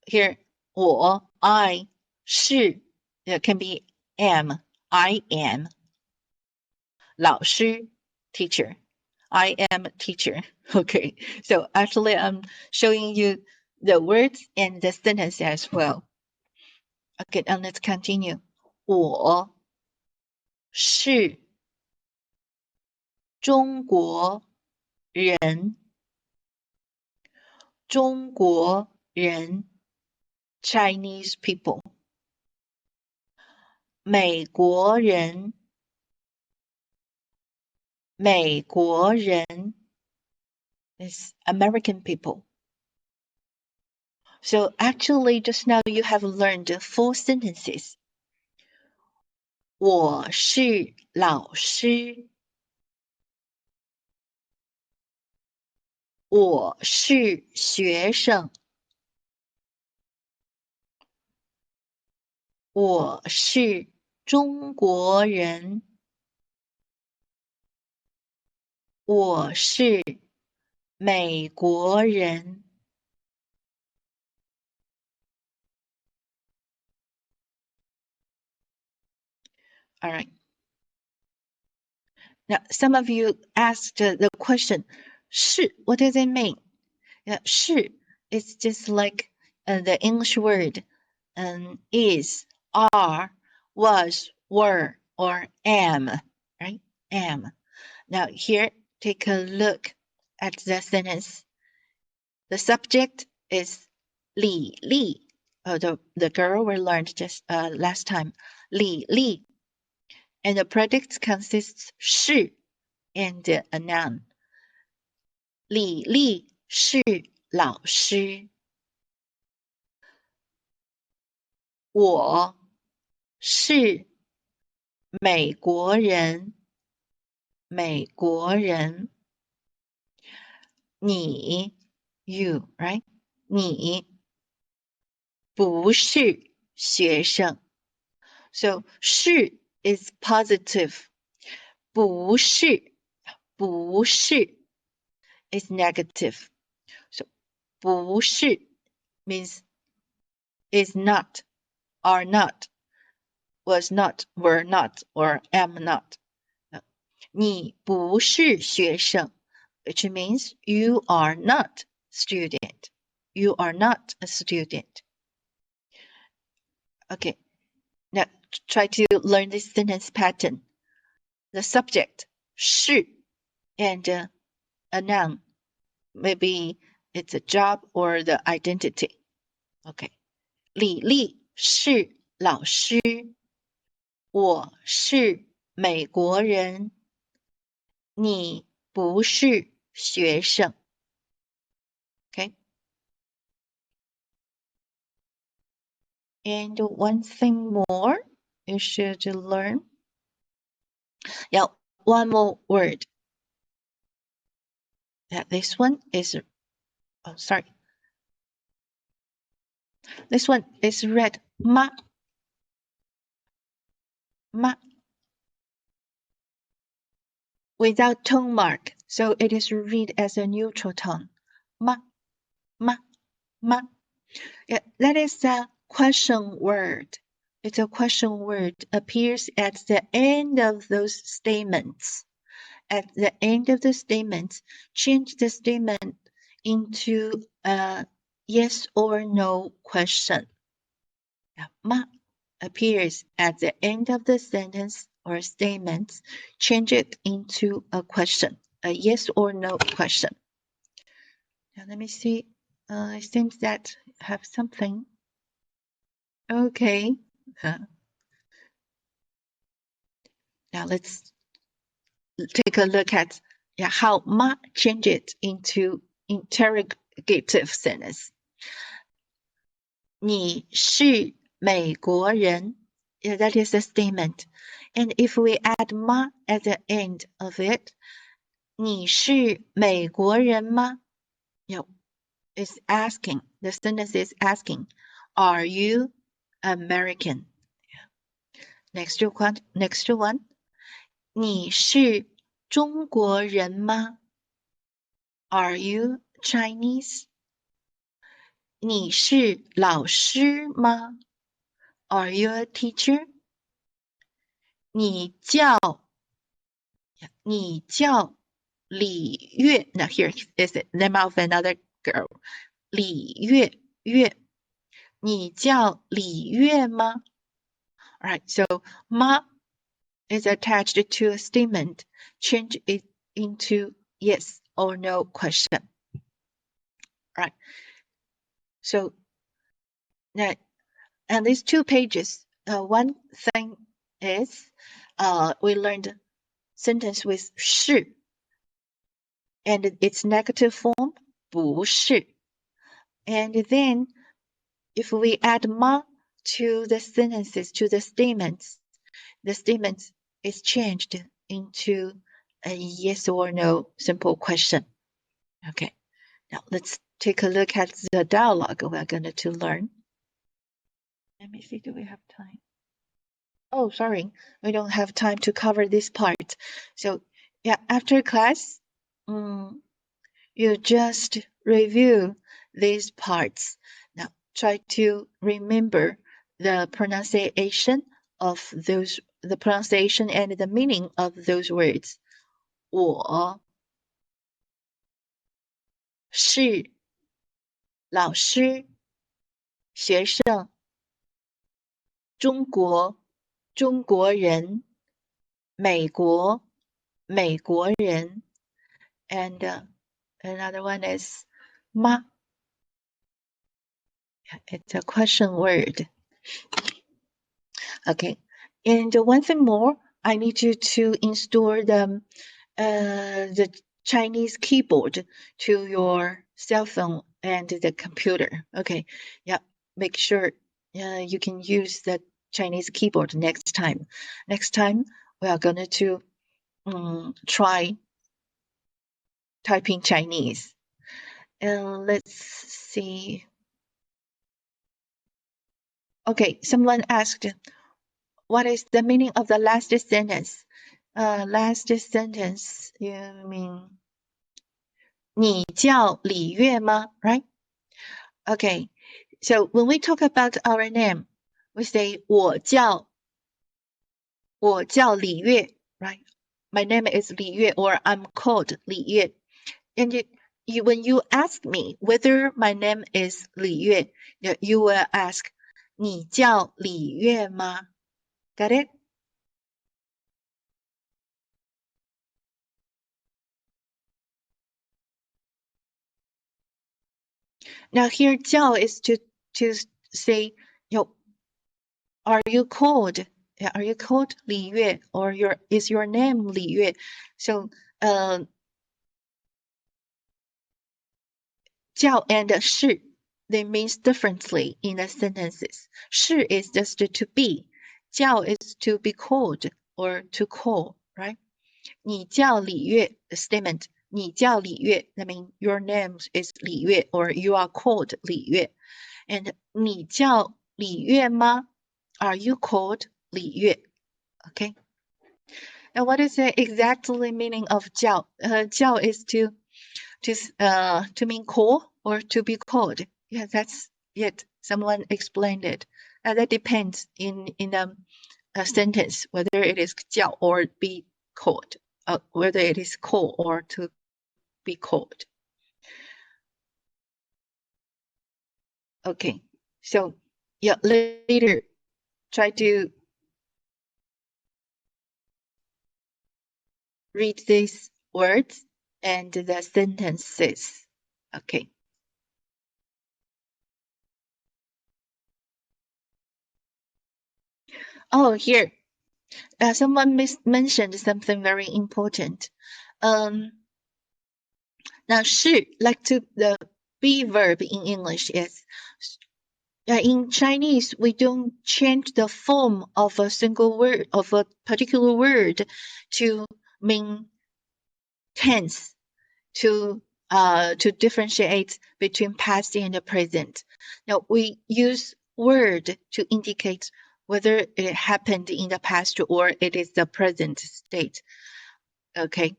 here 我 I 是 it can be am I am 老师 teacher I am a teacher. Okay, so actually I'm showing you the words and the sentence as well. Okay, and let's continue. 我是中国人，中国人 Chinese people， 美国人，美国人 is American people. So actually just now you have learned 4 sentences. 我是老师，我是学生，我是中国人，我是美国人。All right. Now, some of you asked the question, 是, what does it mean? 是 is just like the English word is, are, was, were, or am, right? Am. Now here, take a look at the sentence. The subject is 李丽. Oh, the girl we learned just last time. 李丽. And the predicate consists 是 and a noun. 李丽是老师。我是美国人，美国人。你 you, right? 你不是学生。So 是 is positive. 不是is negative. So 不是 means is not, are not, was not, were not, or am not. 你不是学生 which means you are not student. You are not a student. Okay, now try to learn this sentence pattern. The subject 是 and a noun. Maybe it's a job or the identity. Okay. 李丽是老师，我是美国人，你不是学生。Okay. And one thing more you should learn. Yeah, one more word. Yeah, this one is, oh, sorry. This one is read ma. Ma. Without tone mark, so it is read as a neutral tone. Ma, ma, ma. Yeah, that is a question word. It's a question word appears at the end of those statements. At the end of the statements, change the statement into a yes or no question. Yeah, ma appears at the end of the sentence or statements. Change it into a question, a yes or no question. Now let me see. It seems that I have something. Okay. Now let's take a look at how ma change it into interrogative sentence. 你是美国人? Yeah, that is a statement. And if we add ma at the end of it, 你是美国人吗? Yeah, it's asking. The sentence is asking, are you American? Next one. 你是中国人吗? Are you Chinese? 你是老师吗? Are you a teacher? 你叫李月. Now here is the name of another girl. 李月月. 你叫李月吗? Alright, so ma is attached to a statement. Change it into yes or no question. Right. So now, and these 2 pages, one thing is we learned sentence with 是 and its negative form 不是. And then if we add ma to the sentences, to the statement is changed into a yes or no simple question. Okay, now let's take a look at the dialogue we're going to learn. Let me see, do we have time? Oh, sorry, we don't have time to cover this part. So yeah, after class, you just review these parts. Now try to remember the pronunciation of those, the pronunciation and the meaning of those words. 我是老师学生中国中国人美国美国人 and another one is ma. It's a question word. Okay, and one thing more, I need you to install the Chinese keyboard to your cell phone and the computer. Okay, yeah, make sure you can use the Chinese keyboard next time. Next time we are going to try typing Chinese. Let's see. Okay, someone asked, what is the meaning of the last sentence? Last sentence, you mean 你叫李月吗? Right? Okay, so when we talk about our name, we say 我叫李月, right? My name is Li Yue, or I'm called Li Yue. And when you ask me whether my name is Li Yue, you will ask 你叫李月吗? Got it? Now here 叫 is to say, are you called? Are you called Li Yue, or is your name Li Yue? So 叫 and 是 they means differently in the sentences. 是 is just to be. 叫 is to be called or to call, right? 你叫李月, the statement. 你叫李月, that means your name is 李月 or you are called 李月. And 你叫李月吗? Are you called 李月? Okay. Now, what is the exactly meaning of 叫? 叫 is to mean call or to be called. Yeah, that's it. Someone explained it. That depends in a sentence whether it is 叫 or be called, whether it is call or to be called. Okay, so yeah, later try to read these words and the sentences. Okay. Oh, here, someone mentioned something very important. Now, 是, like to the be verb in English is, in Chinese, we don't change the form of a single word, of a particular word to mean tense, to differentiate between past and the present. Now, we use word to indicate whether it happened in the past or it is the present state. Okay.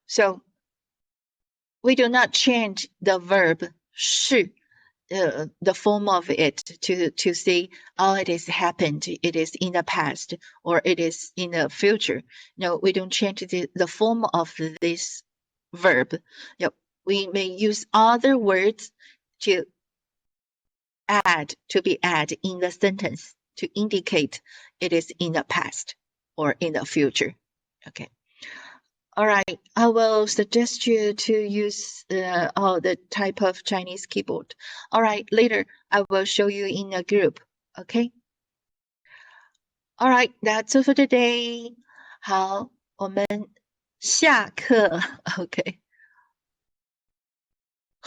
So we do not change the verb 是, the form of it to say, oh, it is happened, it is in the past, or it is in the future. No, we don't change the form of this verb. No, we may use other words to be added in the sentence to indicate it is in the past or in the future. Okay. All right, I will suggest you to use the type of Chinese keyboard. All right, later I will show you in a group, okay? All right, that's all for today. 好，我们下课 ，OK。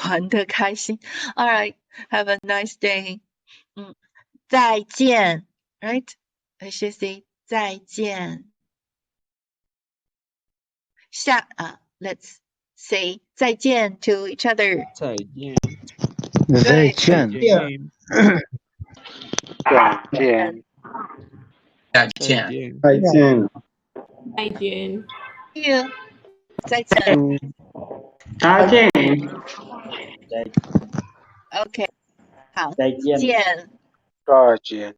玩得开心 ，All right, have a nice day. 再见 ，right? I should say 再见。Let's say 再见 to each other. 再见。再见。再见。再见。再见。再见。See you. 再见。再见。OK，好，再见。见。再见。